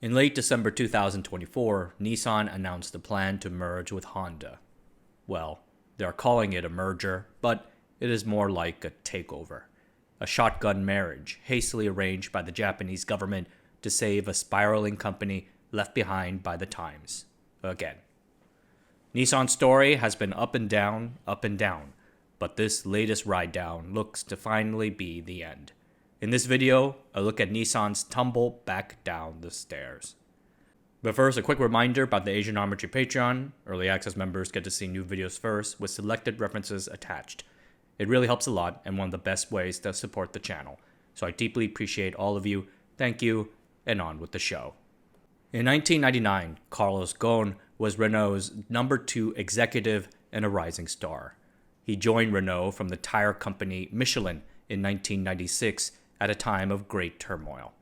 In late December 2024, Nissan announced a plan to merge with Honda. Well, they're calling it a merger, but it is more like a takeover. A shotgun marriage hastily arranged by the Japanese government to save a spiraling company left behind by the times. Again. Nissan's story has been up and down, but this latest ride down looks to finally be the end. In this video, a look at Nissan's tumble back down the stairs. But first, a quick reminder about the Asianometry Patreon. Early access members get to see new videos first, with selected references attached. It really helps a lot and one of the best ways to support the channel. So I deeply appreciate all of you. Thank you, and on with the show. In 1999, Carlos Ghosn was Renault's #2 executive and a rising star. He joined Renault from the tire company Michelin in 1996 at a time of great turmoil.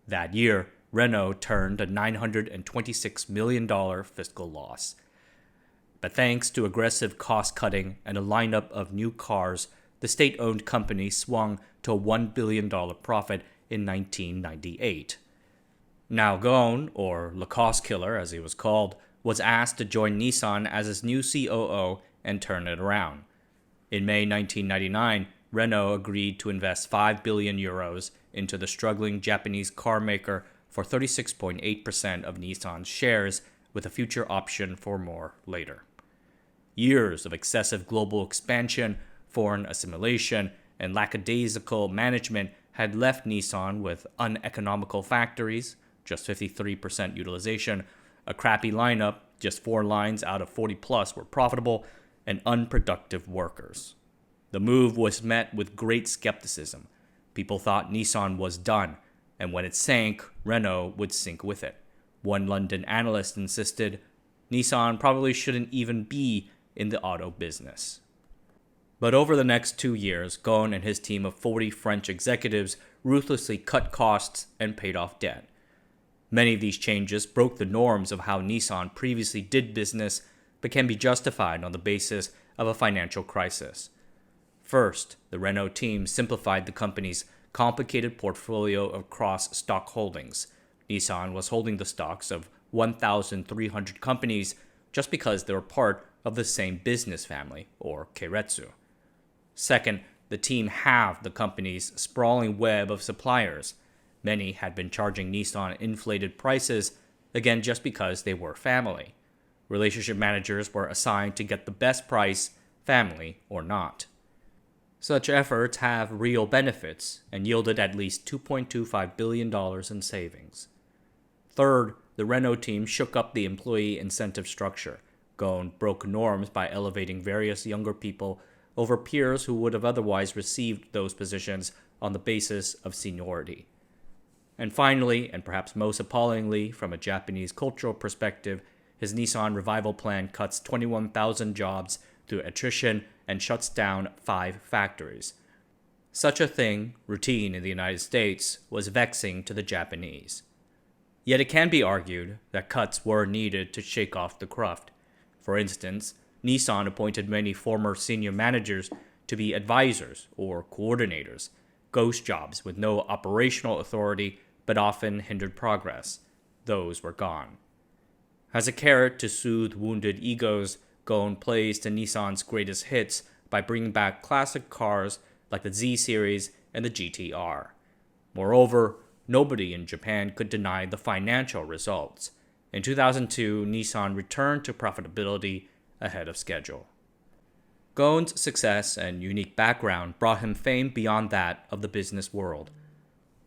That year, Renault turned a $926 million fiscal loss. But thanks to aggressive cost-cutting and a lineup of new cars, the state-owned company swung to a $1 billion profit in 1998. Now Ghosn, or Lacoste Killer as he was called, was asked to join Nissan as its new COO and turn it around. In May 1999, Renault agreed to invest 5 billion euros into the struggling Japanese car maker for 36.8% of Nissan's shares, with a future option for more later. Years of excessive global expansion, foreign assimilation, and lackadaisical management had left Nissan with uneconomical factories, just 53% utilization, a crappy lineup, just 4 lines out of 40 plus were profitable, and unproductive workers. The move was met with great skepticism. People thought Nissan was done, and when it sank, Renault would sink with it. One London analyst insisted Nissan probably shouldn't even be in the auto business. But over the next 2 years, Ghosn and his team of 40 French executives ruthlessly cut costs and paid off debt. Many of these changes broke the norms of how Nissan previously did business, but can be justified on the basis of a financial crisis. First, the Renault team simplified the company's complicated portfolio of cross-stock holdings. Nissan was holding the stocks of 1,300 companies just because they were part of the same business family, or keiretsu. Second, the team halved the company's sprawling web of suppliers. Many had been charging Nissan inflated prices, again just because they were family. Relationship managers were assigned to get the best price, family or not. Such efforts have real benefits and yielded at least $2.25 billion in savings. Third, the Renault team shook up the employee incentive structure. Ghosn broke norms by elevating various younger people over peers who would have otherwise received those positions on the basis of seniority. And finally, and perhaps most appallingly from a Japanese cultural perspective, his Nissan revival plan cuts 21,000 jobs through attrition and shuts down 5 factories. Such a thing, routine in the United States, was vexing to the Japanese. Yet it can be argued that cuts were needed to shake off the cruft. For instance, Nissan appointed many former senior managers to be advisors or coordinators, ghost jobs with no operational authority but often hindered progress. Those were gone. As a carrot to soothe wounded egos, Ghosn plays to Nissan's greatest hits by bringing back classic cars like the Z Series and the GT-R. Moreover, nobody in Japan could deny the financial results. In 2002, Nissan returned to profitability ahead of schedule. Ghosn's success and unique background brought him fame beyond that of the business world.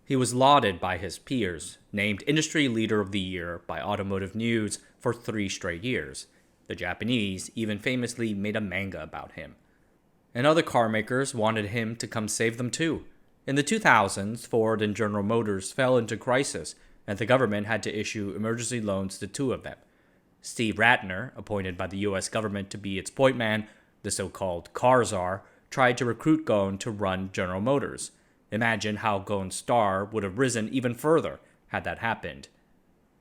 He was lauded by his peers, named Industry Leader of the Year by Automotive News for 3 straight years. The Japanese even famously made a manga about him. And other car makers wanted him to come save them too. In the 2000s, Ford and General Motors fell into crisis, and the government had to issue emergency loans to 2 of them. Steve Ratner, appointed by the US government to be its point man, the so-called car czar, tried to recruit Ghosn to run General Motors. Imagine how Ghosn's star would have risen even further had that happened.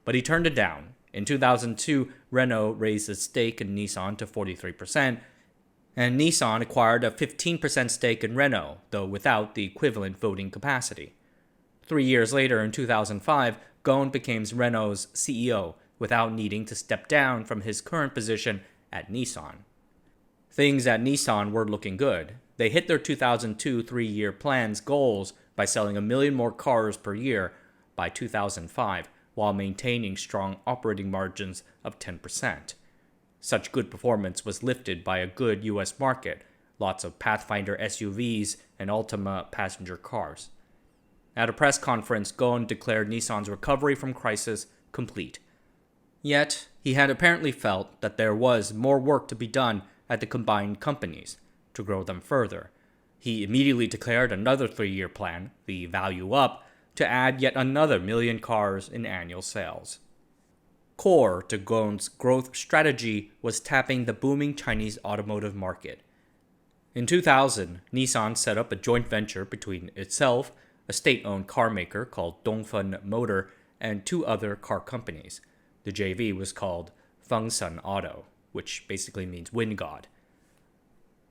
But he turned it down. In 2002, Renault raised its stake in Nissan to 43%, and Nissan acquired a 15% stake in Renault, though without the equivalent voting capacity. 3 years later, in 2005, Ghosn became Renault's CEO without needing to step down from his current position at Nissan. Things at Nissan were looking good. They hit their 2002 three-year plan's goals by selling 1 million more cars per year by 2005, while maintaining strong operating margins of 10%. Such good performance was lifted by a good US market, lots of Pathfinder SUVs and Ultima passenger cars. At a press conference, Ghosn declared Nissan's recovery from crisis complete. Yet, he had apparently felt that there was more work to be done at the combined companies to grow them further. He immediately declared another three-year plan, the Value Up, to add yet another 1 million cars in annual sales. Core to Ghosn's growth strategy was tapping the booming Chinese automotive market. In 2000, Nissan set up a joint venture between itself, a state-owned car maker called Dongfeng Motor, and two other car companies. The JV was called Fengshen Auto, which basically means wind god.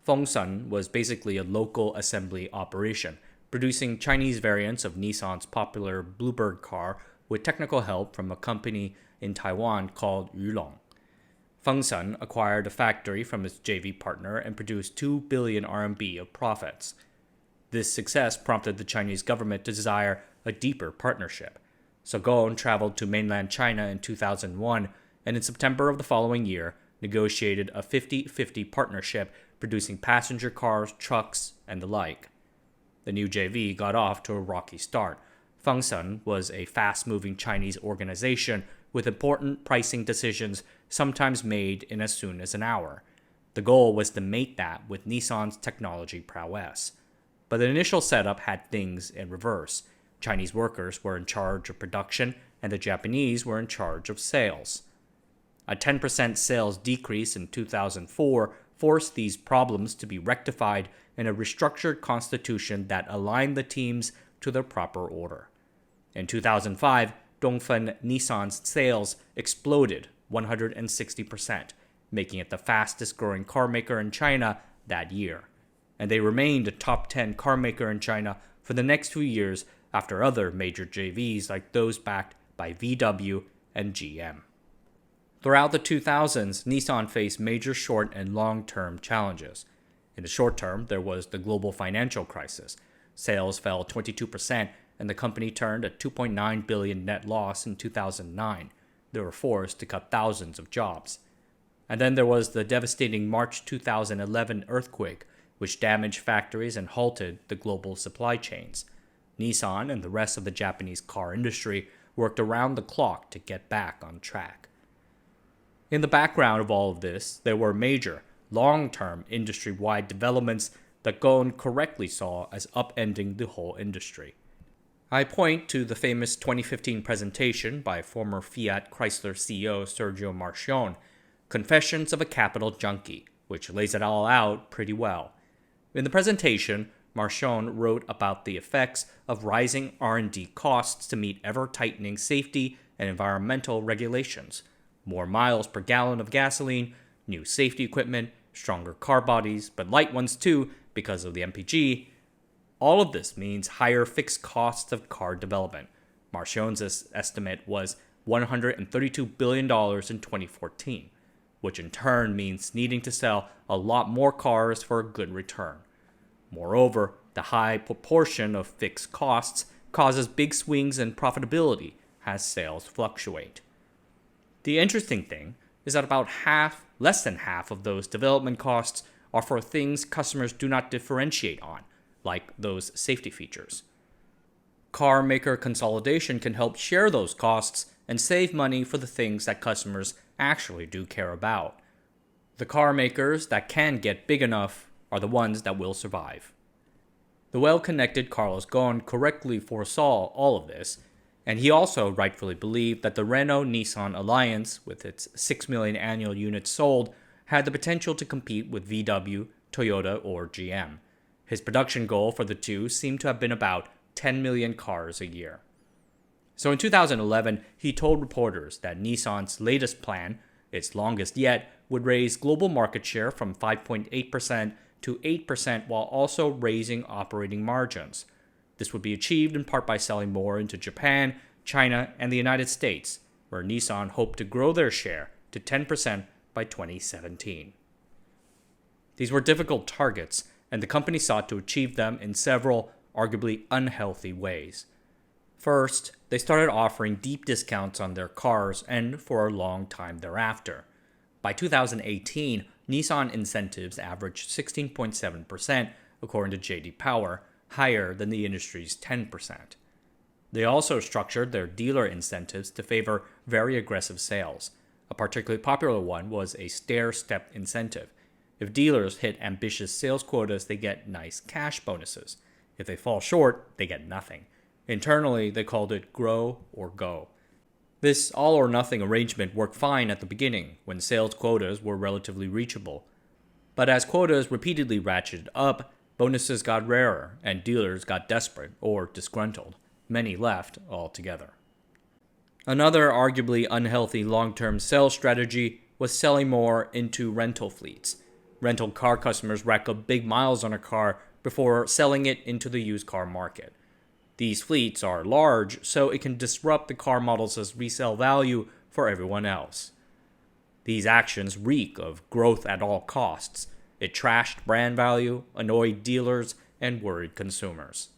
Fengshen was basically a local assembly operation, producing Chinese variants of Nissan's popular Bluebird car with technical help from a company in Taiwan called Yulong. Fengshen acquired a factory from its JV partner and produced 2 billion RMB of profits. This success prompted the Chinese government to desire a deeper partnership. So Ghosn traveled to mainland China in 2001 and in September of the following year negotiated a 50-50 partnership producing passenger cars, trucks, and the like. The new JV got off to a rocky start. Fengshen was a fast-moving Chinese organization with important pricing decisions sometimes made in as soon as an hour. The goal was to mate that with Nissan's technology prowess. But the initial setup had things in reverse. Chinese workers were in charge of production, and the Japanese were in charge of sales. A 10% sales decrease in 2004 forced these problems to be rectified in a restructured constitution that aligned the teams to their proper order. In 2005, Dongfeng Nissan's sales exploded 160%, making it the fastest growing car maker in China that year. And they remained a top 10 car maker in China for the next few years after other major JVs like those backed by VW and GM. Throughout the 2000s, Nissan faced major short and long-term challenges. In the short term, there was the global financial crisis. Sales fell 22%, and the company turned a $2.9 billion net loss in 2009. They were forced to cut thousands of jobs. And then there was the devastating March 2011 earthquake, which damaged factories and halted the global supply chains. Nissan and the rest of the Japanese car industry worked around the clock to get back on track. In the background of all of this, there were major, long-term industry-wide developments that Ghosn correctly saw as upending the whole industry. I point to the famous 2015 presentation by former Fiat Chrysler CEO Sergio Marchionne, Confessions of a Capital Junkie, which lays it all out pretty well. In the presentation, Marchionne wrote about the effects of rising R&D costs to meet ever-tightening safety and environmental regulations, more miles per gallon of gasoline, new safety equipment, stronger car bodies, but light ones too because of the MPG. All of this means higher fixed costs of car development. Marchionne's estimate was $132 billion in 2014, which in turn means needing to sell a lot more cars for a good return. Moreover, the high proportion of fixed costs causes big swings in profitability as sales fluctuate. The interesting thing is that about less than half of those development costs are for things customers do not differentiate on, like those safety features. Car maker consolidation can help share those costs and save money for the things that customers actually do care about. The car makers that can get big enough are the ones that will survive. The well-connected Carlos Ghosn correctly foresaw all of this, and he also rightfully believed that the Renault-Nissan alliance, with its 6 million annual units sold, had the potential to compete with VW, Toyota, or GM. His production goal for the two seemed to have been about 10 million cars a year. So in 2011, he told reporters that Nissan's latest plan, its longest yet, would raise global market share from 5.8% to 8% while also raising operating margins. This would be achieved in part by selling more into Japan, China, and the United States, where Nissan hoped to grow their share to 10% by 2017. These were difficult targets, and the company sought to achieve them in several, arguably unhealthy ways. First, they started offering deep discounts on their cars and for a long time thereafter. By 2018, Nissan incentives averaged 16.7%, according to J.D. Power, higher than the industry's 10%. They also structured their dealer incentives to favor very aggressive sales. A particularly popular one was a stair-step incentive. If dealers hit ambitious sales quotas, they get nice cash bonuses. If they fall short, they get nothing. Internally, they called it grow or go. This all-or-nothing arrangement worked fine at the beginning, when sales quotas were relatively reachable. But as quotas repeatedly ratcheted up, bonuses got rarer, and dealers got desperate or disgruntled. Many left altogether. Another arguably unhealthy long-term sales strategy was selling more into rental fleets. Rental car customers rack up big miles on a car before selling it into the used car market. These fleets are large, so it can disrupt the car models' resale value for everyone else. These actions reek of growth at all costs. It trashed brand value, annoyed dealers, and worried consumers.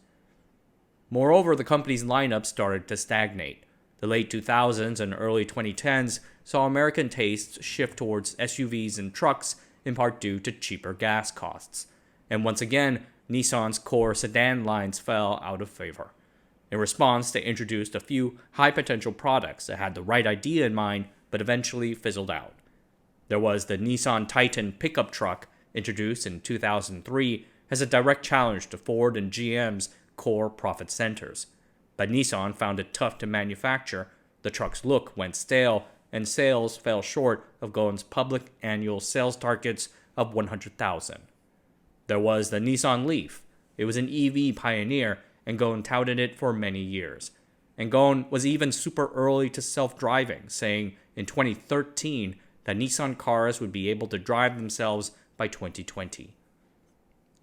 Moreover, the company's lineup started to stagnate. The late 2000s and early 2010s saw American tastes shift towards SUVs and trucks, in part due to cheaper gas costs. And once again, Nissan's core sedan lines fell out of favor. In response, they introduced a few high-potential products that had the right idea in mind, but eventually fizzled out. There was the Nissan Titan pickup truck, introduced in 2003 as a direct challenge to Ford and GM's core profit centers. But Nissan found it tough to manufacture, the truck's look went stale, and sales fell short of Ghosn's public annual sales targets of 100,000. There was the Nissan Leaf. It was an EV pioneer, and Ghosn touted it for many years. And Ghosn was even super early to self-driving, saying in 2013 that Nissan cars would be able to drive themselves by 2020.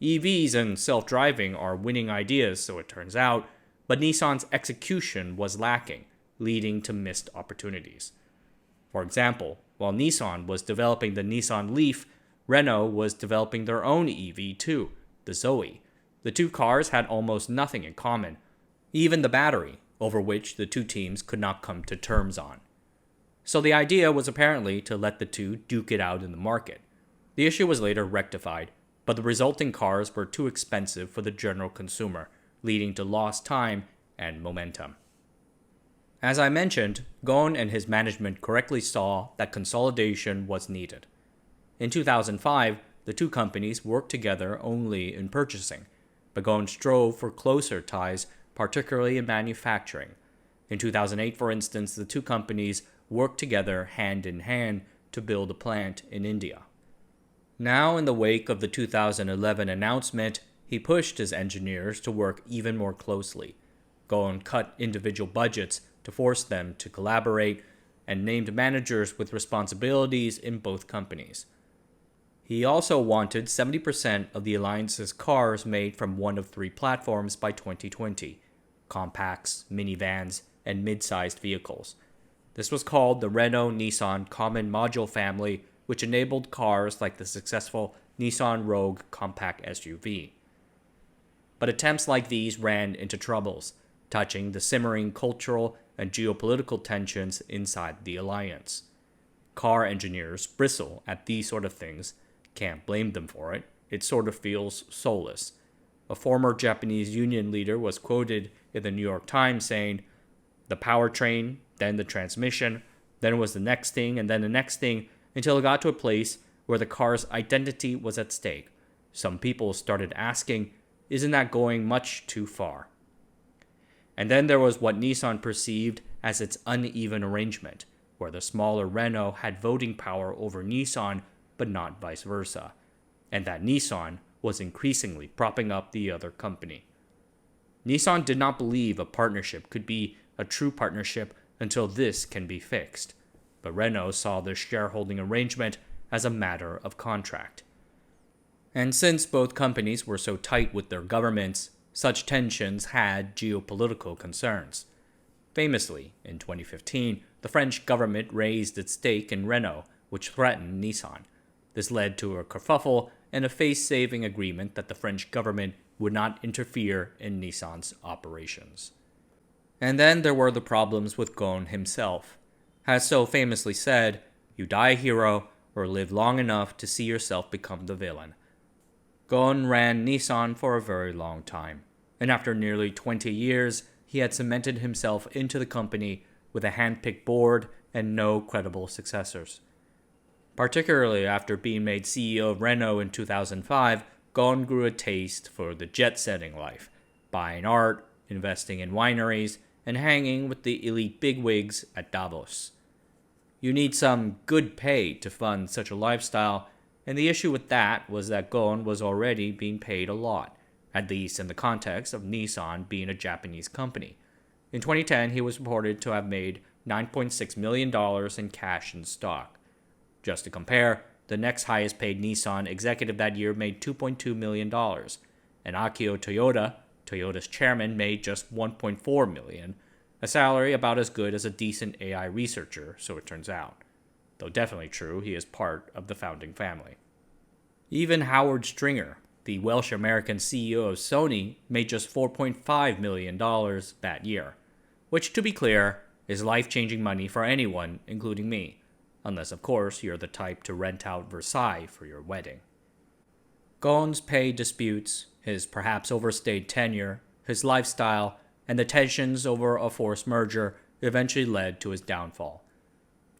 EVs and self-driving are winning ideas, so it turns out, but Nissan's execution was lacking, leading to missed opportunities. For example, while Nissan was developing the Nissan Leaf, Renault was developing their own EV too, the Zoe. The two cars had almost nothing in common, even the battery, over which the two teams could not come to terms on. So the idea was apparently to let the two duke it out in the market. The issue was later rectified, but the resulting cars were too expensive for the general consumer, leading to lost time and momentum. As I mentioned, Ghosn and his management correctly saw that consolidation was needed. In 2005, the two companies worked together only in purchasing, but Ghosn strove for closer ties, particularly in manufacturing. In 2008, for instance, the two companies worked together hand in hand to build a plant in India. Now, in the wake of the 2011 announcement, he pushed his engineers to work even more closely. Ghosn cut individual budgets to force them to collaborate and named managers with responsibilities in both companies. He also wanted 70% of the alliance's cars made from one of three platforms by 2020: compacts, minivans, and mid-sized vehicles. This was called the Renault-Nissan Common Module Family, which enabled cars like the successful Nissan Rogue compact SUV. But attempts like these ran into troubles, touching the simmering cultural and geopolitical tensions inside the alliance. Car engineers bristle at these sort of things. Can't blame them for it. It sort of feels soulless. A former Japanese union leader was quoted in the New York Times saying, "The powertrain, then the transmission, then it was the next thing, and then the next thing, until it got to a place where the car's identity was at stake. Some people started asking, isn't that going much too far?" And then there was what Nissan perceived as its uneven arrangement, where the smaller Renault had voting power over Nissan, but not vice versa, and that Nissan was increasingly propping up the other company. Nissan did not believe a partnership could be a true partnership until this can be fixed, but Renault saw this shareholding arrangement as a matter of contract. And since both companies were so tight with their governments, such tensions had geopolitical concerns. Famously, in 2015, the French government raised its stake in Renault, which threatened Nissan. This led to a kerfuffle and a face-saving agreement that the French government would not interfere in Nissan's operations. And then there were the problems with Ghosn himself. Has so famously said, "You die a hero or live long enough to see yourself become the villain." Ghosn ran Nissan for a very long time, and after nearly 20 years, he had cemented himself into the company with a hand-picked board and no credible successors. Particularly after being made CEO of Renault in 2005, Ghosn grew a taste for the jet-setting life, buying art, investing in wineries, and hanging with the elite bigwigs at Davos. You need some good pay to fund such a lifestyle, and the issue with that was that Ghosn was already being paid a lot, at least in the context of Nissan being a Japanese company. In 2010, he was reported to have made $9.6 million in cash and stock. Just to compare, the next highest paid Nissan executive that year made $2.2 million, and Akio Toyoda, Toyota's chairman, made just $1.4 million, a salary about as good as a decent AI researcher, so it turns out. Though definitely true, he is part of the founding family. Even Howard Stringer, the Welsh-American CEO of Sony, made just $4.5 million that year, which, to be clear, is life-changing money for anyone, including me, unless, of course, you're the type to rent out Versailles for your wedding. Ghosn's pay disputes, his perhaps overstayed tenure, his lifestyle, and the tensions over a forced merger eventually led to his downfall.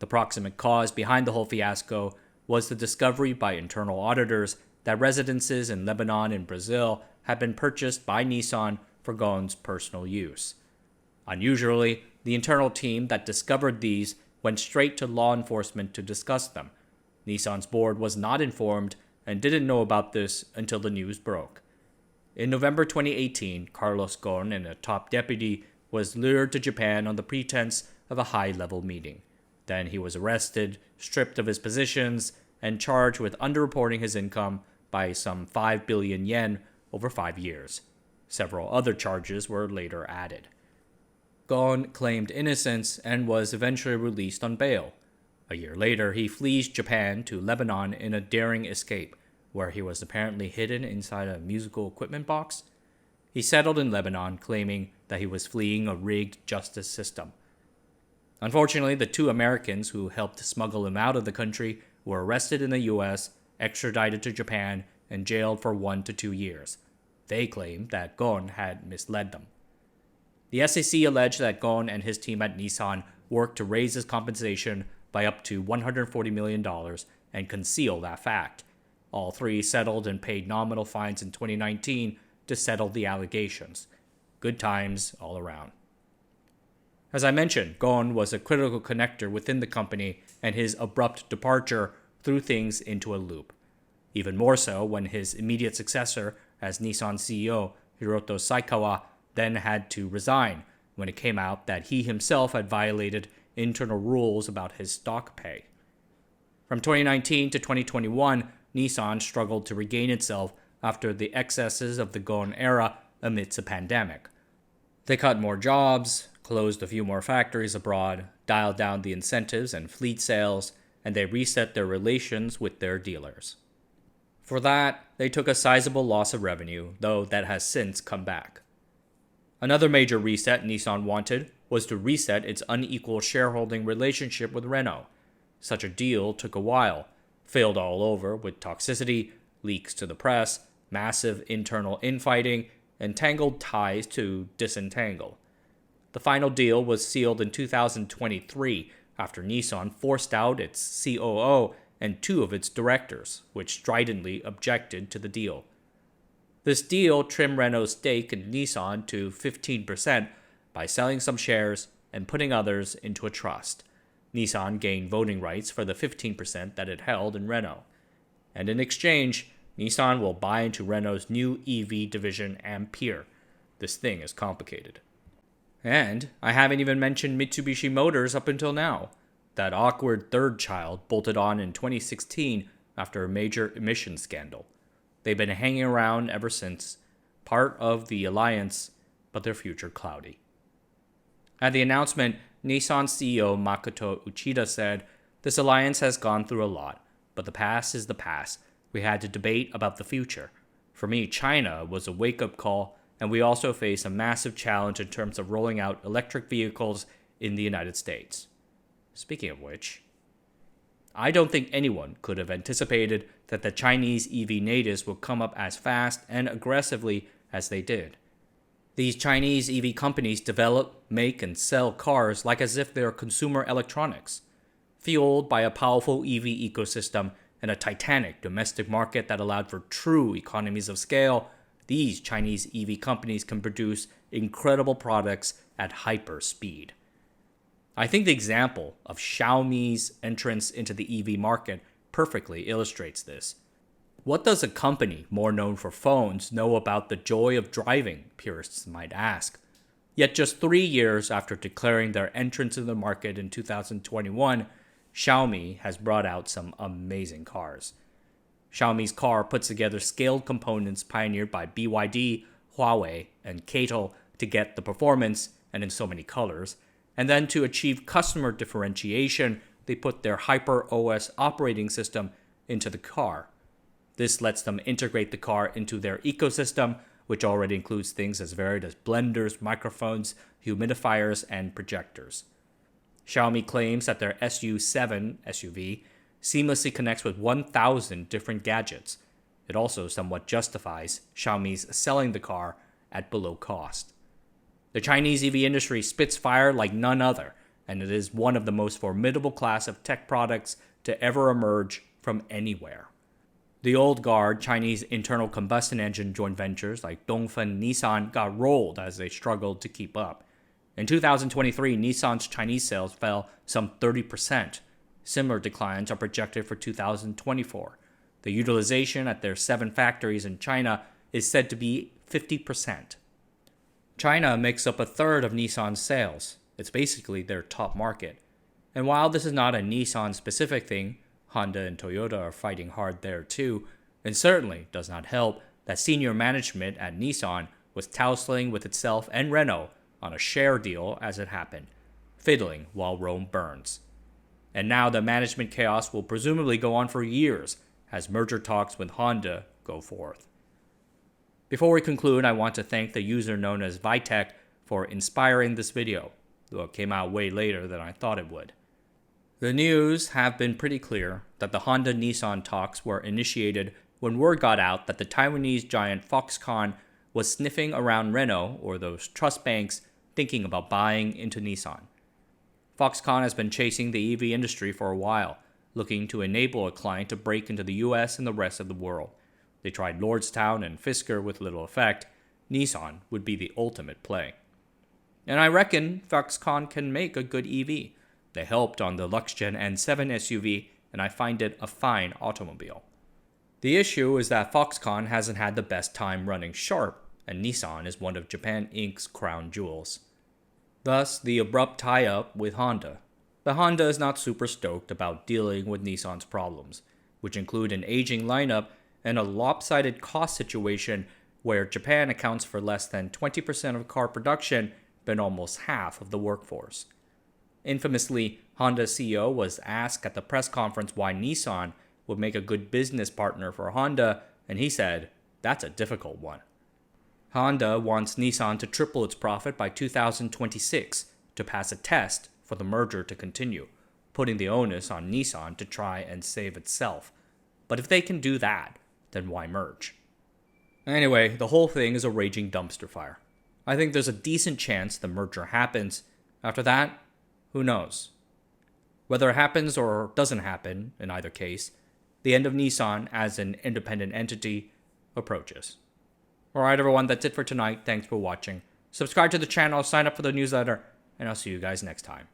The proximate cause behind the whole fiasco was the discovery by internal auditors that residences in Lebanon and Brazil had been purchased by Nissan for Ghosn's personal use. Unusually, the internal team that discovered these went straight to law enforcement to discuss them. Nissan's board was not informed and didn't know about this until the news broke. In November 2018, Carlos Ghosn, a top deputy, was lured to Japan on the pretense of a high-level meeting. Then he was arrested, stripped of his positions, and charged with underreporting his income by some 5 billion yen over 5 years. Several other charges were later added. Ghosn claimed innocence and was eventually released on bail. A year later, he flees Japan to Lebanon in a daring escape, where he was apparently hidden inside a musical equipment box. He settled in Lebanon, claiming that he was fleeing a rigged justice system. Unfortunately, the 2 Americans who helped smuggle him out of the country were arrested in the US, extradited to Japan, and jailed for 1 to 2 years. They claimed that Ghosn had misled them. The SEC alleged that Ghosn and his team at Nissan worked to raise his compensation by up to $140 million and conceal that fact. All 3 settled and paid nominal fines in 2019 to settle the allegations. Good times all around. As I mentioned, Ghosn was a critical connector within the company, and his abrupt departure threw things into a loop. Even more so when his immediate successor as Nissan CEO, Hiroto Saikawa, then had to resign when it came out that he himself had violated internal rules about his stock pay. From 2019 to 2021, Nissan struggled to regain itself after the excesses of the Ghosn era amidst a pandemic. They cut more jobs, closed a few more factories abroad, dialed down the incentives and fleet sales, and they reset their relations with their dealers. For that, they took a sizable loss of revenue, though that has since come back. Another major reset Nissan wanted was to reset its unequal shareholding relationship with Renault. Such a deal took a while, failed all over with toxicity, leaks to the press, massive internal infighting, and tangled ties to disentangle. The final deal was sealed in 2023 after Nissan forced out its COO and 2 of its directors, which stridently objected to the deal. This deal trimmed Renault's stake in Nissan to 15% by selling some shares and putting others into a trust. Nissan gained voting rights for the 15% that it held in Renault. And in exchange, Nissan will buy into Renault's new EV division Ampere. This thing is complicated. And I haven't even mentioned Mitsubishi Motors up until now. That awkward third child bolted on in 2016 after a major emissions scandal. They've been hanging around ever since, part of the alliance, but their future cloudy. At the announcement, Nissan CEO Makoto Uchida said, "This alliance has gone through a lot, but the past is the past. We had to debate about the future. For me, China was a wake-up call, and we also face a massive challenge in terms of rolling out electric vehicles in the United States." Speaking of which, I don't think anyone could have anticipated that the Chinese EV natives would come up as fast and aggressively as they did. These Chinese EV companies develop, make, and sell cars like as if they are consumer electronics. Fueled by a powerful EV ecosystem and a titanic domestic market that allowed for true economies of scale, these Chinese EV companies can produce incredible products at hyper speed. I think the example of Xiaomi's entrance into the EV market perfectly illustrates this. What does a company more known for phones know about the joy of driving, purists might ask? Yet just 3 years after declaring their entrance into the market in 2021, Xiaomi has brought out some amazing cars. Xiaomi's car puts together scaled components pioneered by BYD, Huawei, and Cato to get the performance, and in so many colors, and then to achieve customer differentiation, they put their Hyper OS operating system into the car. This lets them integrate the car into their ecosystem, which already includes things as varied as blenders, microphones, humidifiers, and projectors. Xiaomi claims that their SU7 SUV seamlessly connects with 1,000 different gadgets. It also somewhat justifies Xiaomi's selling the car at below cost. The Chinese EV industry spits fire like none other, and it is one of the most formidable class of tech products to ever emerge from anywhere. The old guard Chinese internal combustion engine joint ventures like Dongfeng Nissan got rolled as they struggled to keep up. In 2023, Nissan's Chinese sales fell some 30%. Similar declines are projected for 2024. The utilization at their 7 factories in China is said to be 50%. China makes up a third of Nissan's sales. It's basically their top market. And while this is not a Nissan-specific thing, Honda and Toyota are fighting hard there too, and certainly does not help that senior management at Nissan was tousling with itself and Renault on a share deal as it happened, fiddling while Rome burns. And now the management chaos will presumably go on for years as merger talks with Honda go forth. Before we conclude, I want to thank the user known as Vyetic for inspiring this video, though it came out way later than I thought it would. The news have been pretty clear that the Honda-Nissan talks were initiated when word got out that the Taiwanese giant Foxconn was sniffing around Renault or those trust banks thinking about buying into Nissan. Foxconn has been chasing the EV industry for a while, looking to enable a client to break into the US and the rest of the world. They tried Lordstown and Fisker with little effect. Nissan would be the ultimate play. And I reckon Foxconn can make a good EV. They helped on the Luxgen N7 SUV, and I find it a fine automobile. The issue is that Foxconn hasn't had the best time running sharp, and Nissan is one of Japan Inc.'s crown jewels. Thus, the abrupt tie-up with Honda. But Honda is not super stoked about dealing with Nissan's problems, which include an aging lineup and a lopsided cost situation where Japan accounts for less than 20% of car production, but almost half of the workforce. Infamously, Honda's CEO was asked at the press conference why Nissan would make a good business partner for Honda, and he said, "That's a difficult one." Honda wants Nissan to triple its profit by 2026 to pass a test for the merger to continue, putting the onus on Nissan to try and save itself. But if they can do that, then why merge? Anyway, the whole thing is a raging dumpster fire. I think there's a decent chance the merger happens. After that, who knows? Whether it happens or doesn't happen, in either case, the end of Nissan as an independent entity approaches. Alright everyone, that's it for tonight. Thanks for watching. Subscribe to the channel, sign up for the newsletter, and I'll see you guys next time.